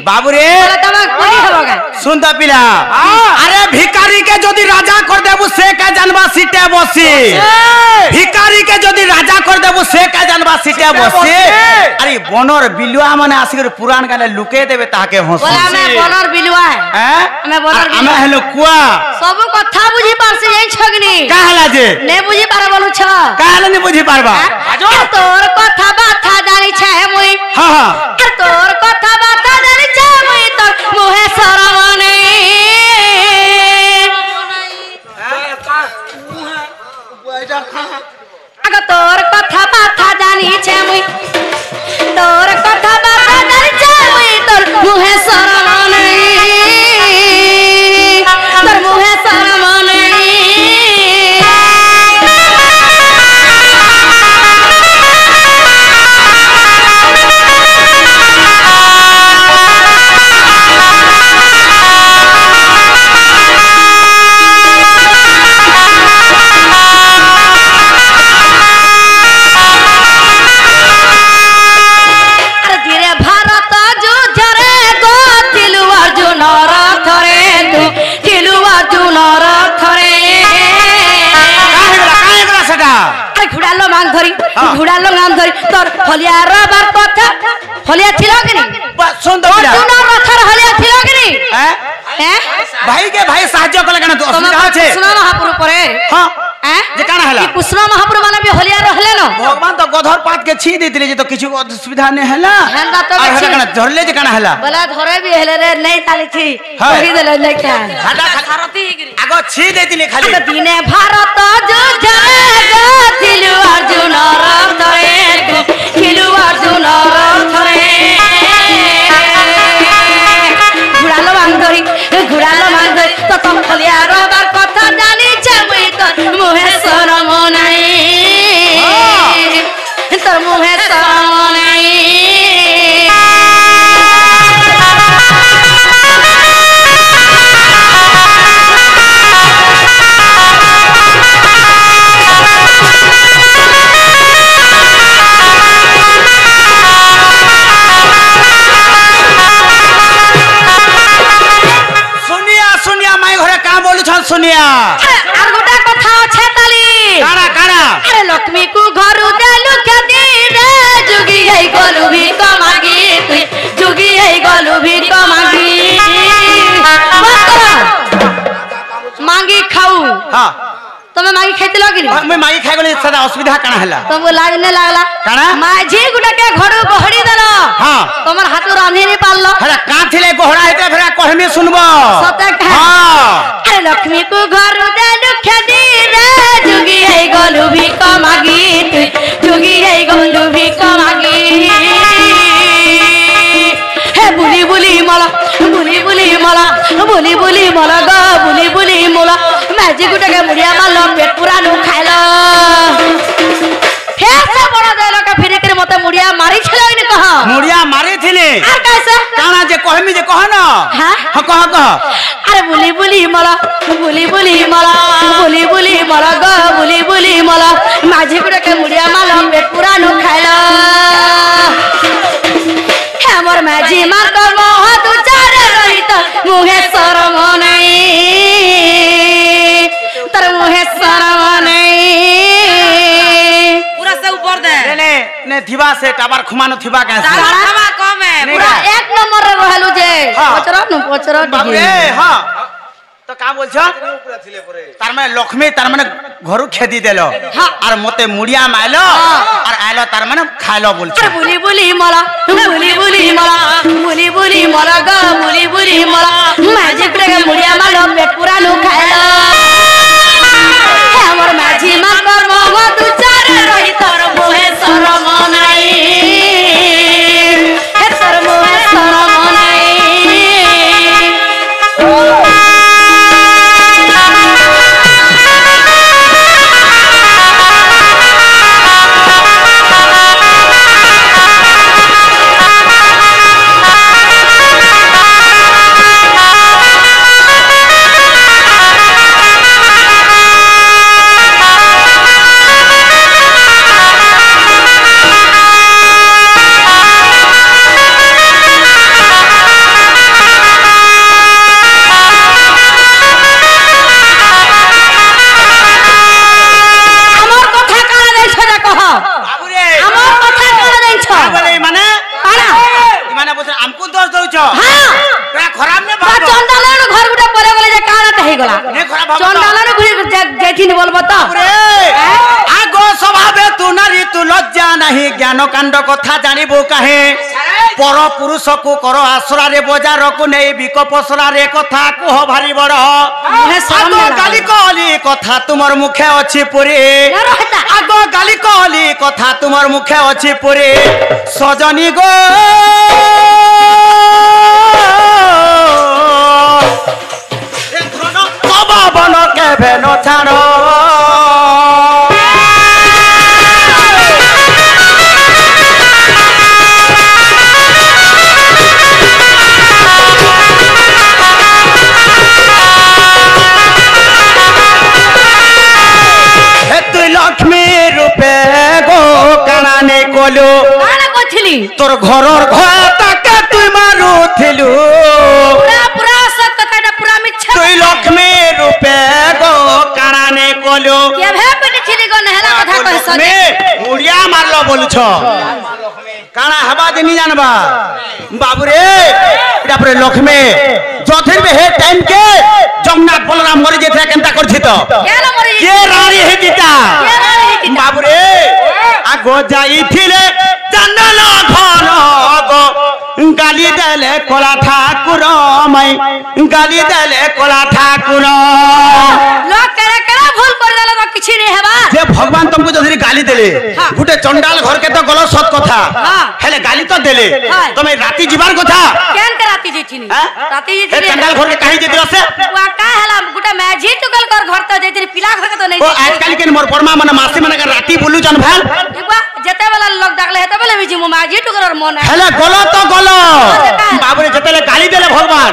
बाबू रे सुन तो पिला अरे भिखारी के जदि राजा कर देबू से का जानबा सीटे बसी भिखारी के जदि राजा कर देबू से का जानबा सीटे बसी अरे बनर बिलुआ माने आसिकर पुराण गाने लुके देबे ताके हंस बोला मैं बनर बिलुआ है मैं बनर हमें हेलो कुआ सब कथा बुझी पारसी जाई छगनी का हला जे ने बुझी पार बोलू छ का हला ने बुझी पारबा तोर कथा बाथा जानी छे मुई हां हां तोर कथा बाथा जानी छे मुई तोर मुहे शरम नहीं अगर तोर कथा बाथा जानी छे मुई तोर कथा बाथा जानी छे मुई तोर मुहे शरम नहीं तोर मुहे शरम नहीं घुड़ालो नाम धरी तोर फलिया रबार कथा फलिया थिलो कि नहीं सुन तो पिला तू ना रथर हलिया थिलो कि नहीं हैं भाई के भाई साहाଯ୍य कले कना असुविधा छे कृष्ण महाप्रभु परे हां हैं जे काना हला कि कृष्ण महाप्रभु माने भी हलिया रहले न भगवान तो गधर पात के छी देतिले जे तो किछु असुविधा ने हला हेंदा तो और हला कना धरले जे काना हला बोला धरे भी हेले रे नहीं ताली छी कहि देले नहीं क्या हटा खारती गिरी आगो छी देतिले खाली दिने भारत जो जरे थिलु अर्जुन रथरे थिलु अर्जुन रथरे घुड़ालो मांगधरी तो तुम फलिया रबार कथा जानी छे मुई तो मुहे शरम नहीं तो मुहे शरम नहीं सुनिया आर गोटा कथा छे ताली काना काना अरे लक्ष्मी को घरु देलु के दी रे जुगी है गलु भी कमागी जुगी है गलु भी कमागी मांगी खाऊ हां तमे मांगी खाइते लगिनी मैं मांगी खाइ गले सदा असुविधा काना हला तुमको लागने लागला काना माझी गुटा के घरु गहड़ी देलो हां तमर हाथ रांधी नहीं पाललो हरा काथिले गोहड़ा हेते फेरा कहमे सुनबो सते हां अरे लक्ष्मी को घरु देलु के दी रे जुगी है गलु भी कमागी जुगी है गलु भी कमागी हे बुली बुली मला बुली बुली मला बुली बुली मला ग बुली बुली मला मैजी गुटा के मुड़िया मारलो पेट पूरा नु खाइलो हे से बड़ा देलो के फिर के मते मुड़िया मारी छलो ने कहा मुड़िया मारी थिले आर कैसे काना जे कहमी जे कह न हां कह अरे बुली बुली मला बुली बुली मला बुली बुली मला ग बुली बुली मला माझी गुटा के मुड़िया मारलो पेट पूरा नु खाइलो हे मोर मैजी मार कर मोह तू चार रही तो मुहे शरम नहीं तर मुहे शरम नहीं पूरा से ऊपर दे ने थिबा से टाबर खुमानो थिबा कैसे टाबर कम है पूरा एक नंबर रे रहलु जे पोचरो बाबू रे हां तो का बोल छ तार में लक्ष्मी तार माने घरु खेदी देलो और मते मुड़िया माइलो और आइलो तार माने खाइलो बोल छ बुली बुली मला बुली बुली मला बुली बुली मला ग बुली बुली मला मैजिक रे मुड़िया मालो पेट पूरा नु खाइलो हमर माझी मा कर मोह तू चार रही तोर मोहे शरम नहीं हे तोर मोहे शरम नहीं গলা নে খরাপ হবে চন্ডালানো ঘুরে যাইছিনি বলবো তো আগো স্বভাবে তু নারী তু লজ্জা নাহি জ্ঞান কাণ্ড কথা জানিবু কাহে পর পুরুষকু কর আশ্রারে বজারকু নেই বিকপ সরারে কথা কুহ ভারি বড় আগো গালি কলি কথা তোমার মুখে অছি পুরি আগো গালি কলি কথা তোমার মুখে অছি পুরি সজনী গো বন কেভে ন ছাড় তুই লক্ষ্মী রূপে গো কানানে কলু তোর ঘরর ঘর তাকে তুই মারুথিলু তুই লক্ষ্মী রূপে গো কানানে কলু মুড়িয়া মারলো বলছ কানা হবা দিনি জানবা বাবুরে তারপরে লক্ষ্মী যথের হে টাইম কে জগন্নাথ বলরাম মরে যেতে কেনতা করছি তো কে রানী হে দিতা বাবুরে আগো যাইছিলে জানল ঘন গো গালি দেলে কলা ঠাকুর মাই গালি দেলে কলা ঠাকুর যে ভগবান তোমাকে যদি গালি দেলে গোটে চন্ডাল ঘর কে তো গল সত কথা হেলে গালি তো দেলে তুমি রাতি যাবার কথা কেন কে রাতি যাইছিনি রাতি যাইছিনি চন্ডাল ঘর কে কাহি যেতে আছে কা হেলা গোটে ম্যাজি টুকল ঘর তো যাইছিনি পিলা ঘর কে তো নাই ও আজকাল কেন মোর পরমা মানে মাসি মানে রাতি বলু জান ভাল যেতে বেলা লোক ডাকলে হেতে বেলা বিজি মো ম্যাজি টুকলর মন হেলে গল তো গল বাবুরে যেতেলে গালি দেলে ভগবান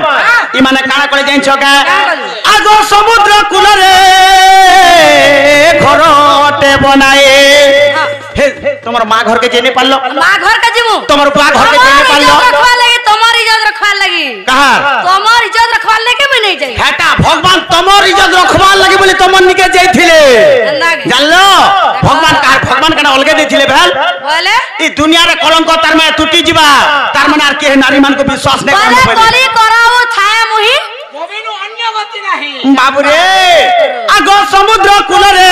ই মানে কানা করে যাইছ কা আগো সমুদ্র কূলরে ঘরতে বনায়ে তোমার মা ঘর কে জেনে পারলো মা ঘর কে জিমু তোমার মা ঘর কে জেনে পারলো তোমার ইজ্জত রাখবার লাগি কাহার তোমার ইজ্জত রাখবার লাগি মই নাই যাই হেটা ভগবান তোমার ইজ্জত রাখবার লাগি বলে তোমার নিকে যাইছিলে জানলো ভগবান কার ভগবান কেন অলগে দিছিলে ভাল বলে এই দুনিয়ারে কলঙ্ক তার মানে টুটি ଯିବା তার মানে আর কে নারী মান কো বিশ্বাস নাই বলে কলি করাও ছায়া মুহি গোবিনু অন্য গতি নাহি বাবুরে আগো সমুদ্র কূলরে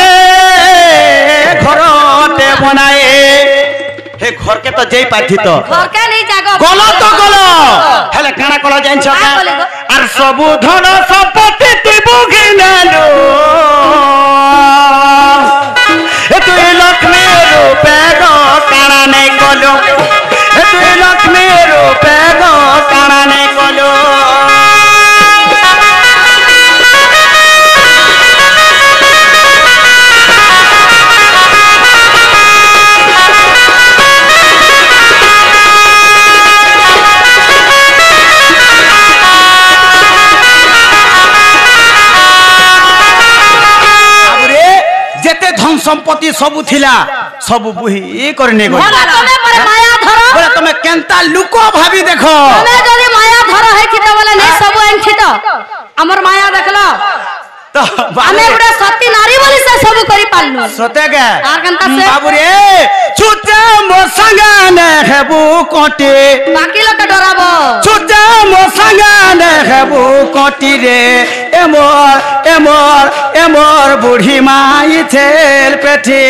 ঘরতে বনায়ে হে ঘর কে তো যেই পাইছি তো ঘর কে নাই জাগো গল তো গল হেলে কানা কলা জানছ আর সবু ধন সম্পত্তি তুই বুঝি নেলু তুই লক্ষ্মী রূপে গো কানা নাই কলু তুই লক্ষ্মী রূপে গো কানা নাই কলু সম্পত্তি সবু থিলা সবু বুহি করে নে গলি তুমি পরে মায়া ধরো বলে তুমি কেনতা লুক ভাবি দেখো তুমি যদি মায়া ধরো হেছি তো বলে নে সবু আনছি তো আমার মায়া দেখলো তো আমি বড় সতী নারী বলি সে সবু করি পারলু সতে গে আর কেনতা সে বাবুরে ছুটে মো সঙ্গে হেবু কোটি বাকি লোক ডরাবো ছুটে মো সঙ্গে হেবু কোটি রে এমর এমর এমর বুড়ি মাই ছেল পেঠি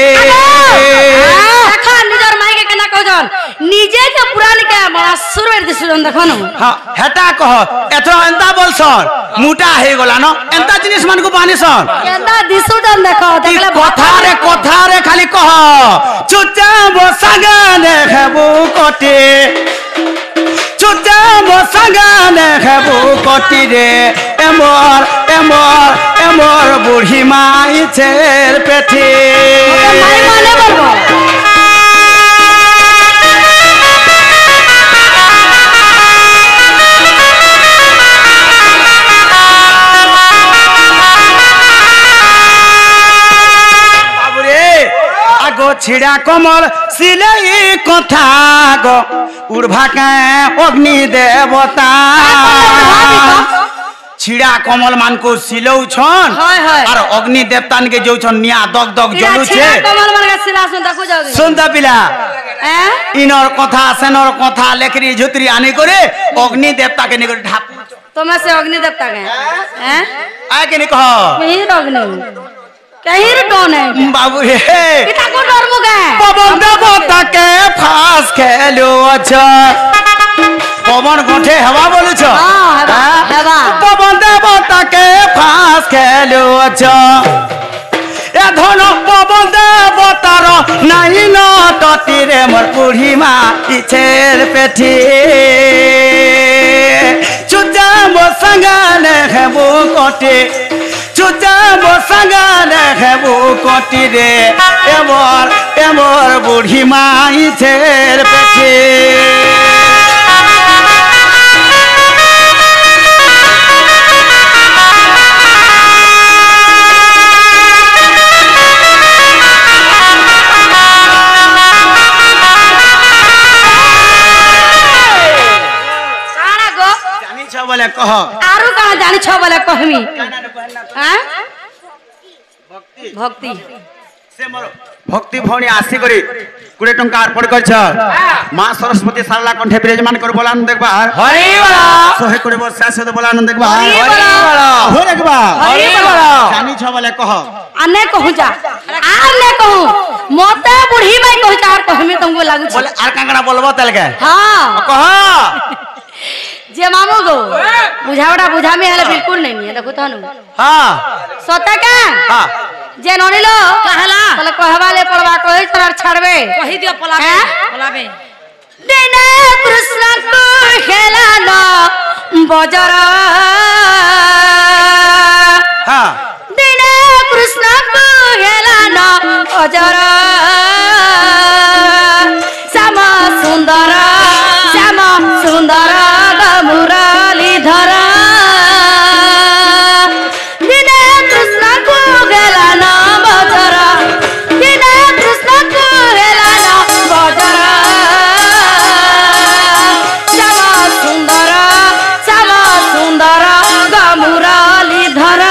দেখো নিজের মাইকে কেনা কজন নিজে কে পুরানি কে বড় সুরবের দিছুন দেখো না হ্যাঁ হেটা কহ এত এন্তা বলছন মুটা হয়ে গলা ন এন্তা জিনিস মানকু বানিছন কেনতা দিছুন দেখো দেখলে কথারে খালি কহ চুচা বসাগানে হেবু কোটি চুচা বসাগানে হেবু কোটি রে এমর এমর এমর বুড়ি মাই ছেল পেঠি মাই মানে বলবো ছিড়া কমল সিলাই কথা গো উড়ভাকে অগ্নি দেবতা ছিড়া কমল মানকু সিলৌছন আর অগ্নি দেবতানকে যৌছন নিয়া দগ দগ জ্বলুছে কমল মানকে সিলা শুন দেখো যাও শুনতা পিলা ইনর কথা সেনর কথা লেখরি ঝুতরি আনি করে অগ্নি দেবতাকে নিকট ঢাপ तुम्हें से अग्नि देवता गए हैं आए के नहीं कहो कहीं अग्नि कहीं डोन है बाबू हे कितना को डर मुगे पवन देवता के फांस खेलो अच्छा पवन गोठे हवा बोलू छो हां हवा पवन देवता के फांस खेलो अच्छा ए धन पवन देवतार नहीं न ततीरे मोर बुढ़ी मा इछेर पेठी चुजा मो संगाने हेबो कोटे चुजा मो संगाने हेबो कोटी रे एमोर बुढ़ी मा इछेर पेठी बोले कह आरु कहां जानि छ बोले कहमी हां भक्ति से मोर भक्ति भौणी आसी करी 20 टंका अर्पण करछ मां सरस्वती सारला कंठे विराजमान कर बोलान देखबा हरि बोला 120 वर्ष से बोलान देखबा हरि बोला हो देखबा हरि बोला जानि छ बोले कह आने कहू जा आने कहू मोते बुढ़ी भाई कहू जा और कहमी तुमको लागू छ बोले आर कांगड़ा बोलबो तल के हां कह जे मामू गो बुझावड़ा बुझा में हले बिल्कुल नहीं है देखो थानु हां सोता का हां जे ननिलो कहला तले कहवाले पड़वा कहि तोर छड़बे कहि दियो पलाबे पलाबे दिने कृष्ण को खेला न बजर हां दिने कृष्ण को खेला न बजर श्याम सुंदर मुरलीधर दिने कृष्ण को गेला न बजर दिने कृष्ण को गेला न बजर श्याम सुंदर मुरलीधर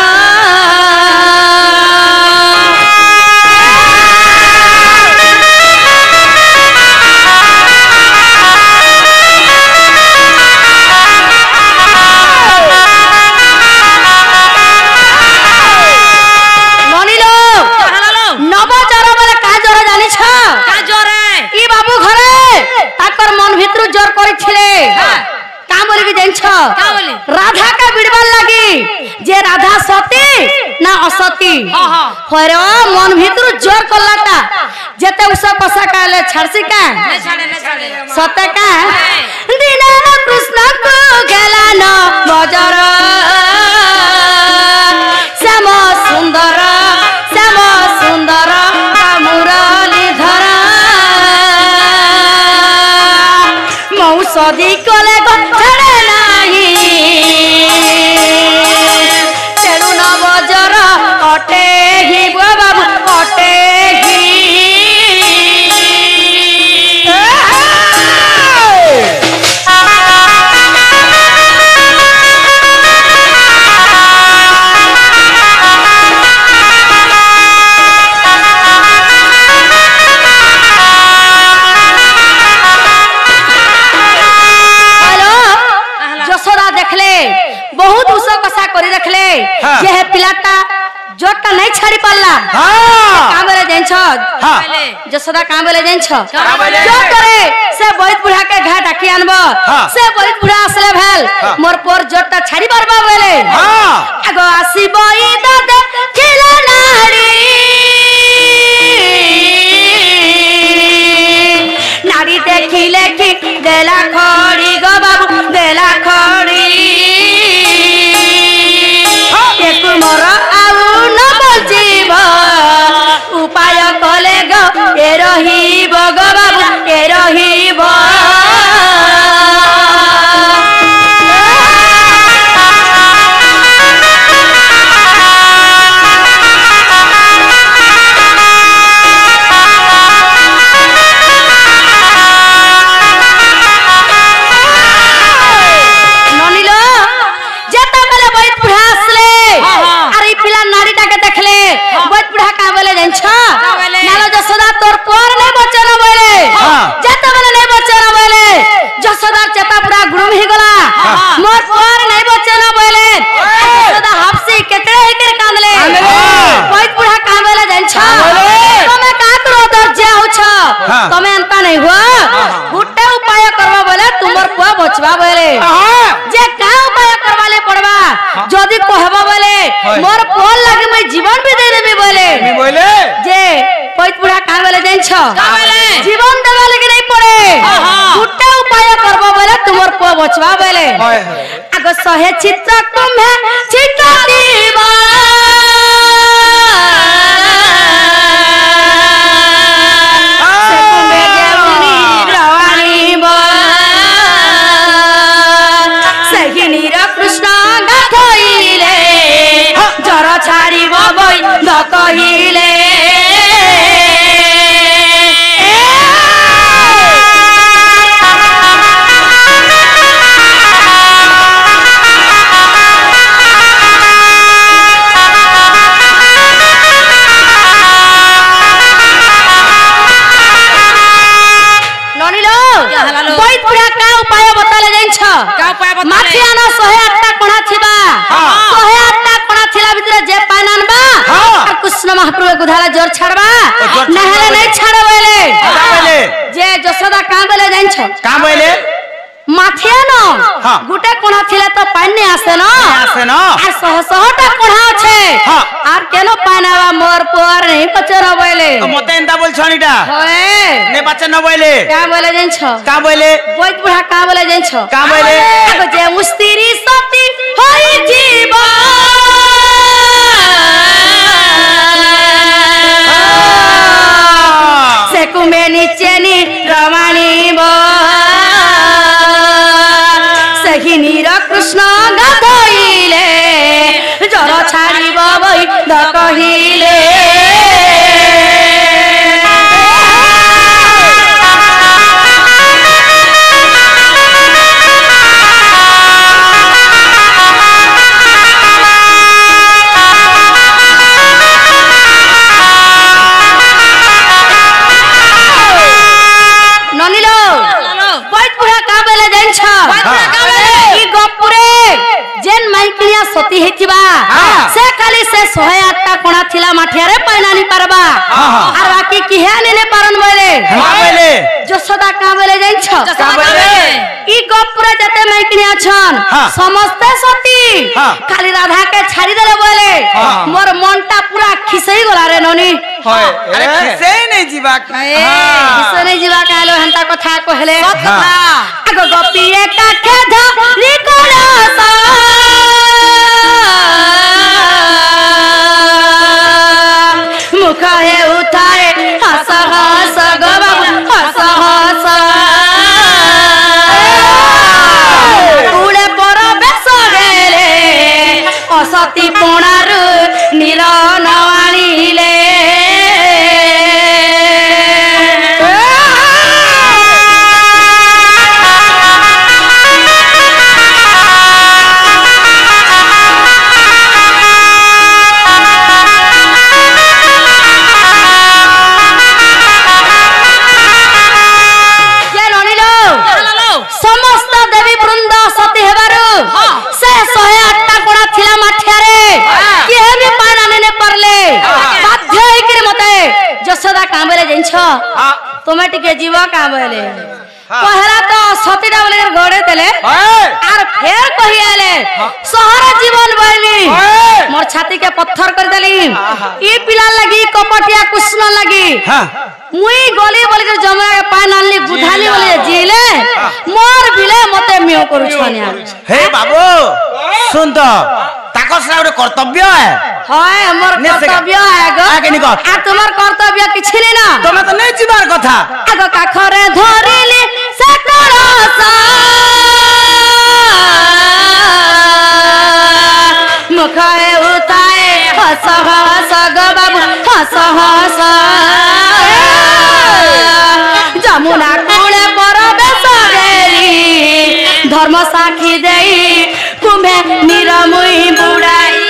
राधा का बिड़बल लगी जे राधा सती ना असती होरे मन भीतर जोर करलाता जेते उसे पसा काले छड़सी का सते का दिने कृष्ण को गेला न बजर श्याम सुंदर मुरलीधर मौसदी कोले गठड़े नाही तेणु न बजर अटे ही बाबू अटे ही ये है पिलाटा जोटा नहीं छाड़ी पाला काम बोले देन छ जसोदा काम बोले देन छ जो करे से बहुत बुढ़ा के घाट आकी आनबो से बहुत बुढ़ा असले भेल मोर पर जोटा छाड़ी बारबा बोले आगो आसी बई दद खिला नाड़ी नाड़ी देखिले कि देला खड़ी गो बाबू देला खड़ी मोर आउ न बजीब उपाय कले गो ए रहीब गो बाबू ए रहीब যশোদার চেতা পুরা গুরুম হয়ে গলা মোর পর নাই বচে না বলে যশোদা হাফসি কেকড়ে হেকড়ে কাঁদলে কইত বুড়া কাঁদলে জানছ তুমি কা করো দরজা হউছ তুমি এন্তা নাই হুয়া গুটে উপায় করবা বলে তোমার পুয়া বচবা বলে যে কা উপায় করবালে পড়বা যদি কহবা বলে মোর পর লাগে মই জীবন भी दे देबी বলে যে কইত বুড়া কাঁদলে জানছ জীবন দেবা লাগে নাই পড়ে গুটে উপায় করবা বলে তোমার পুয়া বচবা বলে আগ সহে চিত্র কুম্ভে চিত্র দিবা ছাড়িব বই কহিলে महाप्रभु गुधाला जोर छाड़बा नहले नहीं छाड़े बोले जे जसोदा का बोले जानछ का बोले माथिया न गुटे कोणा थिले तो पानी आसे न आ सह सहटा कोणा छे आर केनो पानावा मोर पर नहीं पचर बोले मते एंदा बोल छनीटा होए ने बच्चा न बोले का बोले जानछ का बोले बहुत बुढ़ा का बोले जानछ का बोले जे मुस्तिरी सती होई जीवा कुमे नीचे नी रवाणी सही नीर कृष्ण गाधइले जर छाड़िब बई द कहिले सती हेतिबा से खाली से 108टा कोणा थिला माठियारे पाइनानी परबा आर बाकी किहे नेने परन बोले जसोदा का बोले जाइछ का बोले ई गपुरे जते माइकनिया छन समस्त सती खाली राधा के छाड़ी देले बोले मोर मनटा पूरा खिसई गला रे ननी अरे खिसई नहीं जीवा खिसई नहीं जीवा कहलो हंता कथा कहले आगो गपिए काठे धरी कोरासा मुख है उठाए हस हस गबा हस हस उड़े पर बेस गेले असती पोणारु नीर नवाणीले तुम्हें टिके जीवा का बोले पहला तो सतीटा बोले गड़े देले आर फेर कहि आले शहर जीवन बोली मोर छाती के पत्थर कर देली ई पिला लगी कपटिया कृष्ण लगी मुई गली बोल के जमुना के पान आनली गुधाली बोले जीले मोर बिले मते मियो करू छनिया हे बाबू सुन तो ताको सरा रे कर्तव्य है हाय हमर कर्तव्य है गो आगे निको आ तुम्हार कर्तव्य किछि नै ना तमे तो नै जीवार कथा आगो काखरे धरिली से करसा मुखए उताए हस हस गो बाबू हस हस जमुना कूले पर बेसरेली धर्म साखी देई कुंभे निरमुई बुड़ाई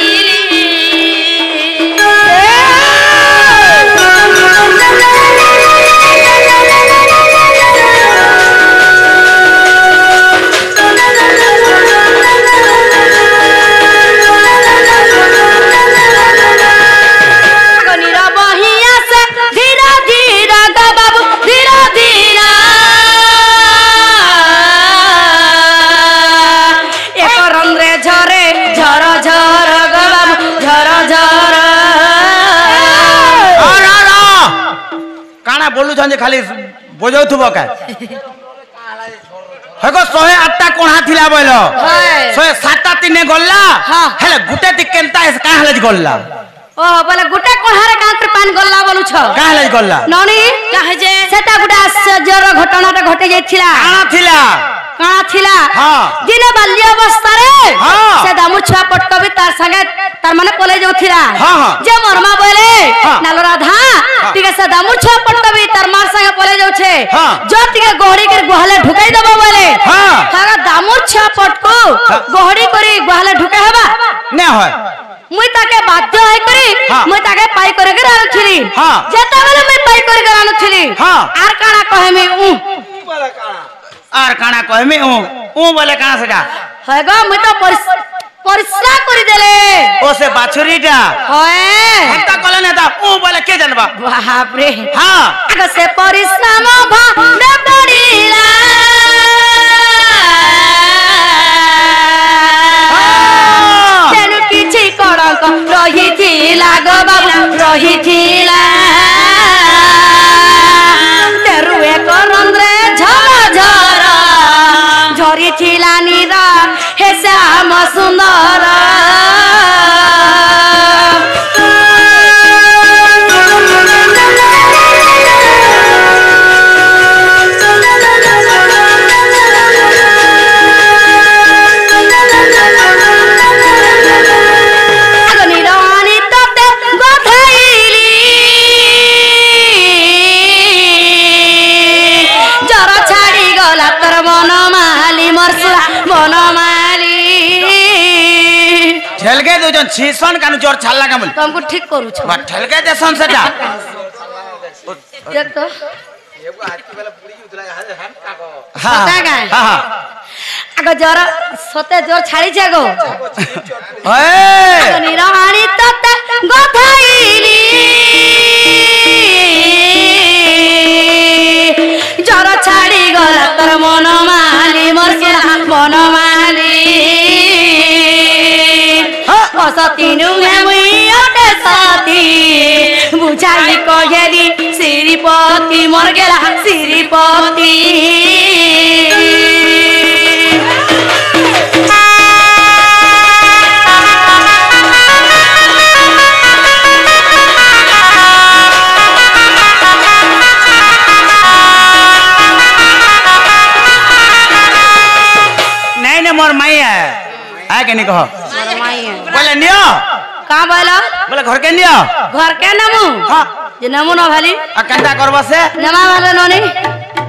बोलू छन जे खाली बजाउथबो का हेगो 108टा कोणा थिला बोलो 107टा तिने गल्ला हेले गुटे ति केनता का हले गल्ला ओ बोले गुटे कोहारे कांत्र पान गल्ला बोलू छ का हले गल्ला ननी काहे जे सेटा गुटे आश्चर्यर घटनाटा घटे जाइथिला काना थिला दिने बाल्य अवस्था रे से दामु छुआ पटकबी तार संगे तार माने पले जाउथिला जे मरमा बोले नालो राधा तिके से दामु छुआ पटकबी तार मार संगे पले जाउछे जो तिके गोहड़ी के गुहाले ढुकाई दबो बोले हागा दामु छुआ पटको गोहड़ी करी गुहाले ढुकाई हबा ने होय मुई ताके बाध्य होय करी मुई ताके पाई करे के रानुथिली जेता बेले मैं पाई करे के रानुथिली आर काना कहे मी आर काना कहे मी बोले काना सेटा है गो मुई तो परिश्रा करी देले ओ से बाछुरीटा होए हत्ता कले नेता बोले के जानबा बाप रे हां आगे से परिश्रम भाने पड़ीला तेनु किछि कड़क रहिथिला गो बाबू रहिथिला तेरु एक रंद्रे झर झर झरिथिला निरा हे श्याम सुंदर ठेलके दो जन छीसन कानु जोर छाल्ला का बोल तुमको ठीक करू छ बा ठेलके देसन सेटा देख तो एगो आज के बेला पूरी उतला हम का को हां हां आगो जोर सते जोर छाड़ी जागो ओए आगो निराणी तते गथाईली जोर छाड़ी गला तर मन माली मरसिला मन माली सतीनु मुई ओटे साथी बुझाई कहेली श्रीपति मर गेला श्रीपति नहीं नहीं मोर माई है के नहीं कहो बोले नियो का बोला बोले घर के नियो घर के नमु हां जे नमु न भाली आ कंटा करबो से नमा वाला नोनी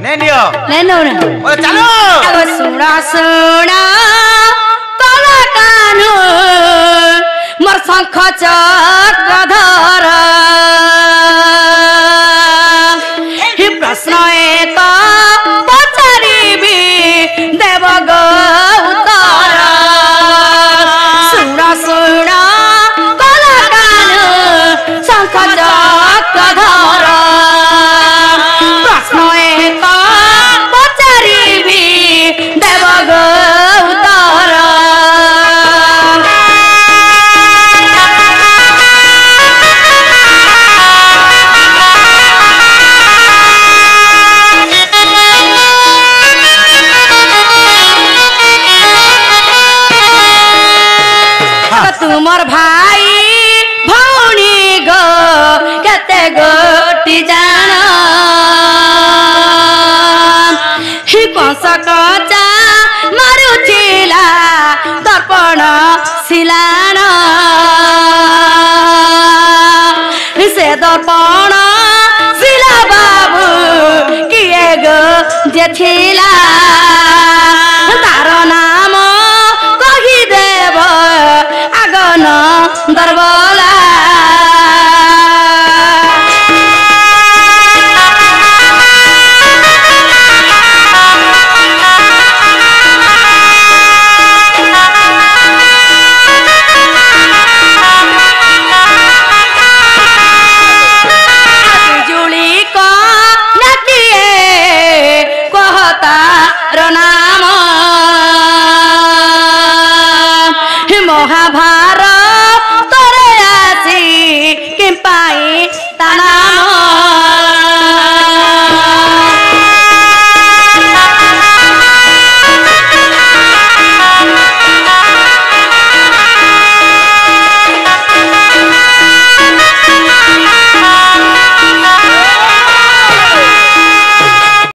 नहीं नियो नहीं नो ने बोले चलो आगो सुना सुना तला कानु मोर शंख चक्रधर ही प्रश्न एक पचारिबी देव गो उत्तर सुना सुना तला कानु शंख चक्रधर प्रश्न एक पचारिबी देव गो उत्तर तुमर भाई भौणी गो केते गोटी जान ही कंस कचा मारुथिला दर्पण सिलान से दर्पण सिला बाबू किए गो जे थिला तार नाम कही देव आगन दरबार